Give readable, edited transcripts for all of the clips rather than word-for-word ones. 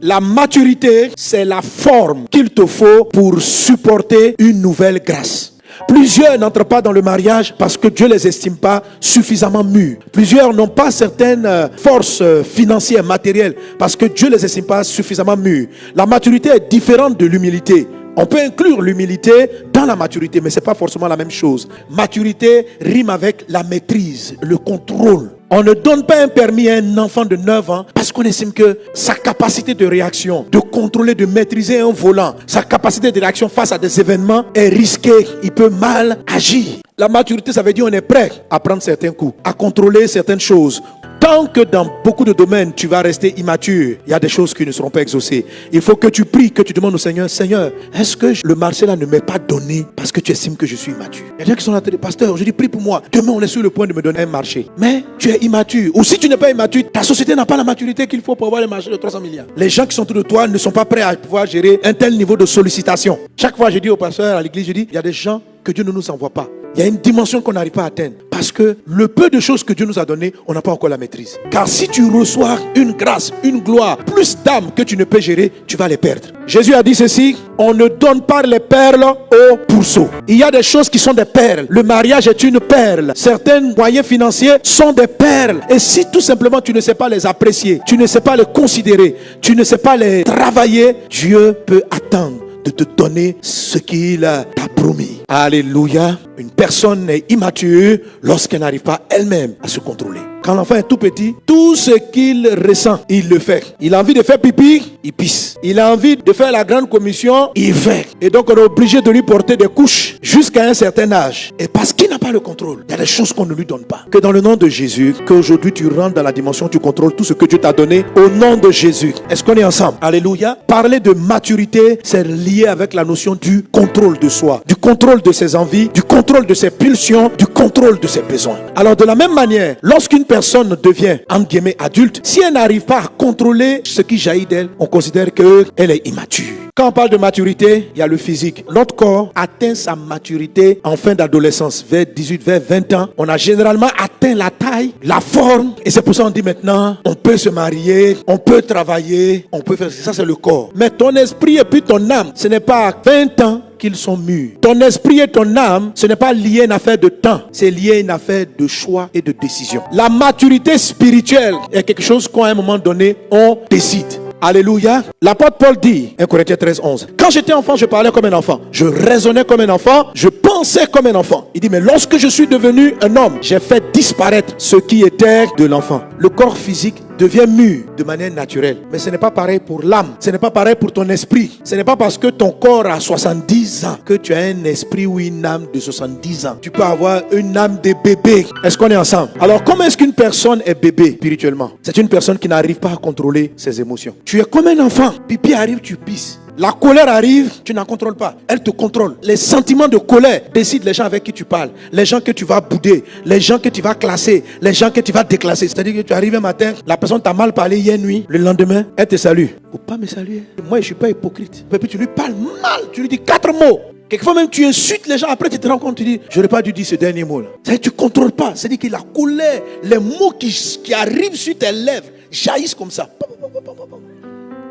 La maturité, c'est la forme qu'il te faut pour supporter une nouvelle grâce. Plusieurs n'entrent pas dans le mariage parce que Dieu ne les estime pas suffisamment mûrs. Plusieurs n'ont pas certaines forces financières, matérielles, parce que Dieu ne les estime pas suffisamment mûrs. La maturité est différente de l'humilité. On peut inclure l'humilité dans la maturité, mais ce n'est pas forcément la même chose. Maturité rime avec la maîtrise, le contrôle. On ne donne pas un permis à un enfant de 9 ans parce qu'on estime que sa capacité de réaction, de contrôler, de maîtriser un volant, sa capacité de réaction face à des événements est risquée. Il peut mal agir. La maturité, ça veut dire qu'on est prêt à prendre certains coups, à contrôler certaines choses. Tant que dans beaucoup de domaines, tu vas rester immature, il y a des choses qui ne seront pas exaucées. Il faut que tu pries, que tu demandes au Seigneur, Seigneur, est-ce que le marché là ne m'est pas donné parce que tu estimes que je suis immature? Il y a des gens qui sont là, pasteur, je dis prie pour moi. Demain, on est sur le point de me donner un marché. Mais tu es immature. Ou si tu n'es pas immature, ta société n'a pas la maturité qu'il faut pour avoir le marché de 300 milliards. Les gens qui sont autour de toi ne sont pas prêts à pouvoir gérer un tel niveau de sollicitation. Chaque fois, je dis au pasteur à l'église, je dis, il y a des gens que Dieu ne nous envoie pas. Il y a une dimension qu'on n'arrive pas à atteindre. Parce que le peu de choses que Dieu nous a donné, on n'a pas encore la maîtrise. Car si tu reçois une grâce, une gloire, plus d'âmes que tu ne peux gérer, tu vas les perdre. Jésus a dit ceci, on ne donne pas les perles aux pourceaux. Il y a des choses qui sont des perles. Le mariage est une perle. Certains moyens financiers sont des perles. Et si tout simplement tu ne sais pas les apprécier, tu ne sais pas les considérer, tu ne sais pas les travailler, Dieu peut attendre de te donner ce qu'il t'a promis. Alléluia. Une personne est immature lorsqu'elle n'arrive pas elle-même à se contrôler. Quand l'enfant est tout petit, tout ce qu'il ressent, il le fait. Il a envie de faire pipi, il pisse. Il a envie de faire la grande commission, il fait. Et donc on est obligé de lui porter des couches jusqu'à un certain âge. Et parce qu'il n'a pas le contrôle, il y a des choses qu'on ne lui donne pas. Que dans le nom de Jésus, qu'aujourd'hui tu rentres dans la dimension, tu contrôles tout ce que Dieu t'a donné au nom de Jésus. Est-ce qu'on est ensemble? Alléluia. Parler de maturité, c'est lié avec la notion du contrôle de soi, du contrôle de ses envies, du contrôle de ses pulsions, du contrôle de ses besoins. Alors de la même manière, lorsqu'une personne devient, entre guillemets, adulte, si elle n'arrive pas à contrôler ce qui jaillit d'elle, on considère qu'elle est immature. Quand on parle de maturité, il y a le physique. Notre corps atteint sa maturité en fin d'adolescence, vers 18, vers 20 ans. On a généralement atteint la taille, la forme. Et c'est pour ça qu'on dit maintenant, on peut se marier, on peut travailler, on peut faire ça, c'est le corps. Mais ton esprit et puis ton âme, ce n'est pas à 20 ans qu'ils sont mûrs. Ton esprit et ton âme, ce n'est pas lié à une affaire de temps, c'est lié à une affaire de choix et de décision. La maturité spirituelle est quelque chose qu'à un moment donné, on décide. Alléluia. L'apôtre Paul dit, 1 Corinthiens 13, 11, quand j'étais enfant, je parlais comme un enfant, je raisonnais comme un enfant, je pensais comme un enfant. Il dit, mais lorsque je suis devenu un homme, j'ai fait disparaître ce qui était de l'enfant. Le corps physique devient mûr de manière naturelle. Mais ce n'est pas pareil pour l'âme. Ce n'est pas pareil pour ton esprit. Ce n'est pas parce que ton corps a 70 ans que tu as un esprit ou une âme de 70 ans. Tu peux avoir une âme de bébé. Est-ce qu'on est ensemble? Alors, comment est-ce qu'une personne est bébé spirituellement? C'est une personne qui n'arrive pas à contrôler ses émotions. Tu es comme un enfant. Pipi arrive, tu pisses. La colère arrive, tu n'en contrôles pas. Elle te contrôle. Les sentiments de colère décident les gens avec qui tu parles, les gens que tu vas bouder, les gens que tu vas classer, les gens que tu vas déclasser. C'est-à-dire que tu arrives un matin, la personne t'a mal parlé hier nuit, le lendemain, elle te salue. Faut pas me saluer. Moi, je ne suis pas hypocrite. Et puis tu lui parles mal, tu lui dis 4 mots. Quelquefois même tu insultes les gens, après tu te rends compte, tu dis, j'aurais pas dû dire ce dernier mot là. C'est-à-dire que tu ne contrôles pas. C'est-à-dire que la colère, les mots qui arrivent sur tes lèvres jaillissent comme ça.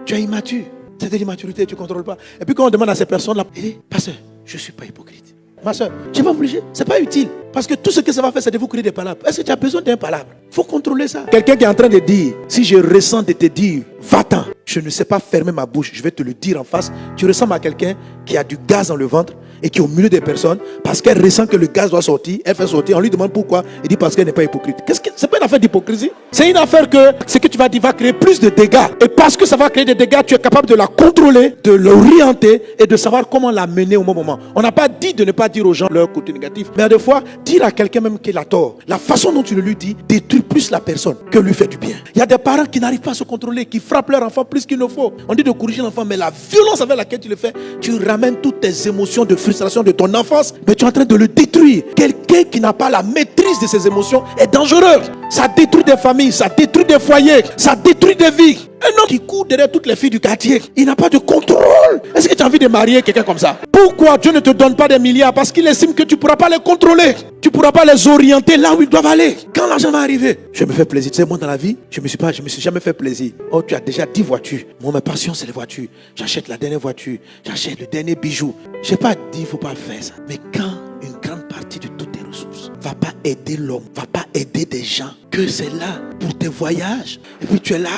Tu es immature. C'est de l'immaturité, tu ne contrôles pas. Et puis quand on demande à ces personnes-là, il dit, pasteur, je ne suis pas hypocrite. Ma soeur, tu n'es pas obligé, ce n'est pas utile. Parce que tout ce que ça va faire, c'est de vous créer des palabres. Est-ce que tu as besoin d'un palabre? Il faut contrôler ça. Quelqu'un qui est en train de dire, si je ressens de te dire, va-t'en, je ne sais pas fermer ma bouche, je vais te le dire en face. Tu ressembles à quelqu'un qui a du gaz dans le ventre et qui est au milieu des personnes parce qu'elle ressent que le gaz doit sortir. Elle fait sortir, on lui demande pourquoi. Il dit parce qu'elle n'est pas hypocrite. C'est pas une affaire d'hypocrisie. C'est une affaire que ce que tu vas dire va créer plus de dégâts. Et parce que ça va créer des dégâts, tu es capable de la contrôler, de l'orienter et de savoir comment la mener au bon moment. On n'a pas dit de ne pas dire aux gens leur côté négatif, mais des fois, dire à quelqu'un même qu'il a tort, la façon dont tu le lui dis détruit plus la personne que lui fait du bien. Il y a des parents qui n'arrivent pas à se contrôler, qui frappent leur enfant plus qu'il ne faut. On dit de corriger l'enfant, mais la violence avec laquelle tu le fais, tu ramènes toutes tes émotions de frustration de ton enfance, mais tu es en train de le détruire. Quelqu'un qui n'a pas la maîtrise de ses émotions est dangereux. Ça détruit des familles, ça détruit des foyers, ça détruit des vies. Un homme qui court derrière toutes les filles du quartier, il n'a pas de contrôle. Est-ce que tu as envie de marier quelqu'un comme ça? Pourquoi Dieu ne te donne pas des milliards? Parce qu'il estime que tu ne pourras pas les contrôler. Tu ne pourras pas les orienter là où ils doivent aller. Quand l'argent va arriver, je me fais plaisir. Tu sais, moi dans la vie, je me suis jamais fait plaisir. Oh, tu as déjà 10 voitures. Moi, ma passion, c'est les voitures. J'achète la dernière voiture. J'achète le dernier bijou. Je n'ai pas dit, il ne faut pas faire ça. Mais quand une grande partie de toutes tes ressources va pas aider l'homme, va pas aider des gens, que c'est là pour tes voyages, et puis tu es là,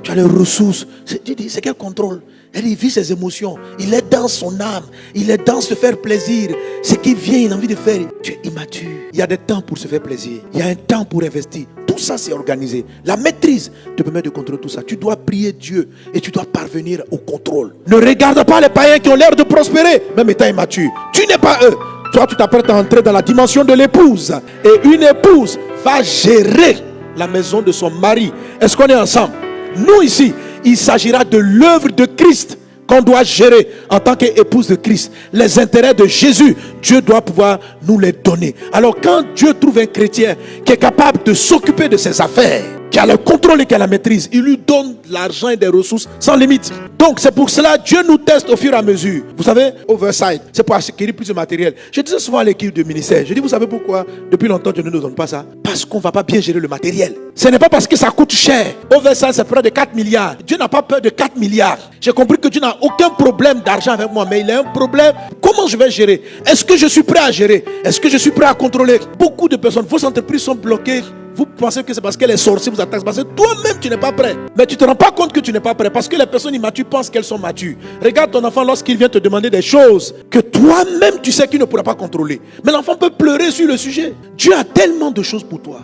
tu as les ressources, tu dis, c'est quel contrôle? Il vit ses émotions, il est dans son âme, il est dans se faire plaisir, ce qui vient, il a envie de faire. Tu es immature. Il y a des temps pour se faire plaisir, il y a un temps pour investir. Tout ça c'est organisé. La maîtrise te permet de contrôler tout ça. Tu dois prier Dieu et tu dois parvenir au contrôle. Ne regarde pas les païens qui ont l'air de prospérer, même étant immature. Tu n'es pas eux. Toi, tu t'apprêtes à entrer dans la dimension de l'épouse. Et une épouse va gérer la maison de son mari. Est-ce qu'on est ensemble? Nous ici, il s'agira de l'œuvre de Christ qu'on doit gérer en tant qu'épouse de Christ. Les intérêts de Jésus, Dieu doit pouvoir nous les donner. Alors quand Dieu trouve un chrétien qui est capable de s'occuper de ses affaires, qui a le contrôle et qui a la maîtrise, il lui donne de l'argent et des ressources sans limite. Donc c'est pour cela que Dieu nous teste au fur et à mesure. Vous savez, Oversight, c'est pour acquérir plus de matériel. Je disais souvent à l'équipe de ministère, je dis, vous savez pourquoi depuis longtemps Dieu ne nous donne pas ça? Parce qu'on ne va pas bien gérer le matériel. Ce n'est pas parce que ça coûte cher. Oversight, c'est près de 4 milliards. Dieu n'a pas peur de 4 milliards. J'ai compris que Dieu n'a aucun problème d'argent avec moi, mais il a un problème. Comment je vais gérer? Est-ce que je suis prêt à gérer? Est-ce que je suis prêt à contrôler? Beaucoup de personnes, vos entreprises sont bloquées. Vous pensez que c'est parce que les sorciers vous attaquent, parce que toi-même tu n'es pas prêt. Mais tu ne te rends pas compte que tu n'es pas prêt, parce que les personnes immatures pensent qu'elles sont matures. Regarde ton enfant lorsqu'il vient te demander des choses que toi-même tu sais qu'il ne pourra pas contrôler. Mais l'enfant peut pleurer sur le sujet. Dieu a tellement de choses pour toi.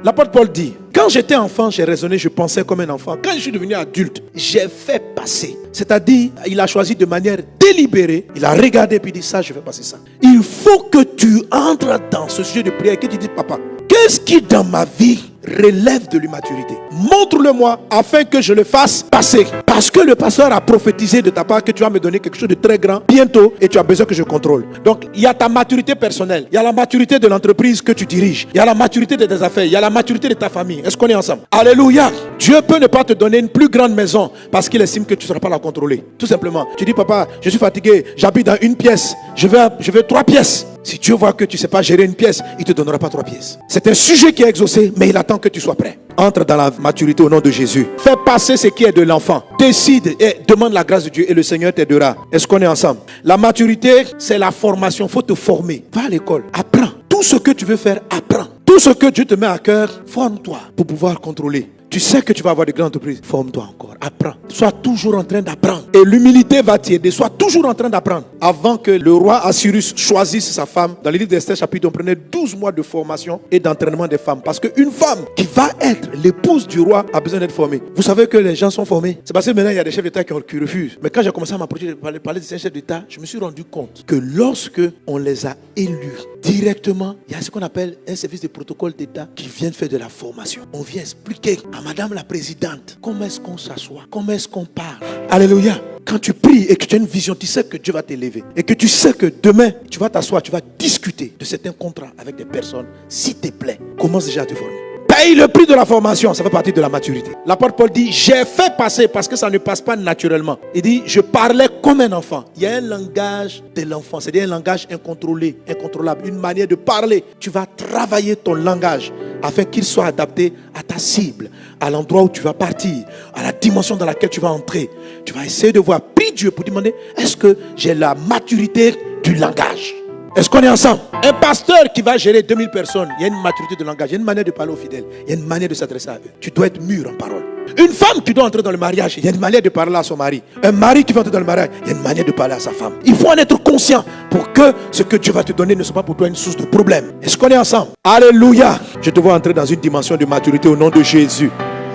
L'apôtre Paul dit, quand j'étais enfant, j'ai raisonné, je pensais comme un enfant. Quand je suis devenu adulte, j'ai fait passer. C'est-à-dire, il a choisi de manière délibérée. Il a regardé et puis dit, ça, je vais passer ça. Il faut que tu entres dans ce sujet de prière et que tu dis, papa, qu'est-ce qui dans ma vie relève de l'immaturité? Montre-le-moi afin que je le fasse passer. Parce que le pasteur a prophétisé de ta part que tu vas me donner quelque chose de très grand bientôt et tu as besoin que je contrôle. Donc il y a ta maturité personnelle, il y a la maturité de l'entreprise que tu diriges, il y a la maturité de tes affaires, il y a la maturité de ta famille. Est-ce qu'on est ensemble? Alléluia. Dieu peut ne pas te donner une plus grande maison parce qu'il estime que tu ne seras pas la contrôler. Tout simplement. Tu dis, papa, je suis fatigué, j'habite dans une pièce, je veux 3 pièces. Si Dieu voit que tu ne sais pas gérer une pièce, il ne te donnera pas 3 pièces. C'est un sujet qui est exaucé, mais il attend que tu sois prêt. Entre dans la maturité au nom de Jésus. Fais passer ce qui est de l'enfant. Décide et demande la grâce de Dieu et le Seigneur t'aidera. Est-ce qu'on est ensemble? La maturité, c'est la formation. Il faut te former. Va à l'école. Apprends. Tout ce que tu veux faire, apprends. Tout ce que Dieu te met à cœur, forme-toi pour pouvoir contrôler. Tu sais que tu vas avoir de grandes entreprises. Forme-toi encore. Apprends. Sois toujours en train d'apprendre. Et l'humilité va t'aider. Sois toujours en train d'apprendre. Avant que le roi Assyrus choisisse sa femme, dans le livre d'Esther chapitre, on prenait 12 mois de formation et d'entraînement des femmes. Parce qu'une femme qui va être l'épouse du roi a besoin d'être formée. Vous savez que les gens sont formés. C'est parce que maintenant il y a des chefs d'État qui refusent. Mais quand j'ai commencé à m'approcher de parler de ces chefs d'État, je me suis rendu compte que lorsque on les a élus directement, il y a ce qu'on appelle un service de protocole d'État qui vient faire de la formation. On vient expliquer à madame la présidente comment est-ce qu'on s'assoit, comment est-ce qu'on parle. Alléluia. Quand tu pries et que tu as une vision, tu sais que Dieu va t'élever. Et que tu sais que demain, tu vas t'asseoir, tu vas discuter de certains contrats avec des personnes. S'il te plaît, commence déjà à te former. Paye le prix de la formation, ça fait partie de la maturité. L'apôtre Paul dit, j'ai fait passer parce que ça ne passe pas naturellement. Il dit, je parlais comme un enfant. Il y a un langage de l'enfant, c'est-à-dire un langage incontrôlé, incontrôlable, une manière de parler. Tu vas travailler ton langage afin qu'il soit adapté à ta cible, à l'endroit où tu vas partir, à la dimension dans laquelle tu vas entrer. Tu vas essayer de voir, prie Dieu pour demander, est-ce que j'ai la maturité du langage? Est-ce qu'on est ensemble? Un pasteur qui va gérer 2000 personnes, il y a une maturité de langage, il y a une manière de parler aux fidèles, il y a une manière de s'adresser à eux. Tu dois être mûr en parole. Une femme qui doit entrer dans le mariage, il y a une manière de parler à son mari. Un mari qui va entrer dans le mariage, il y a une manière de parler à sa femme. Il faut en être conscient pour que ce que Dieu va te donner ne soit pas pour toi une source de problème. Est-ce qu'on est ensemble? Alléluia. Je te vois entrer dans une dimension de maturité au nom de Jésus.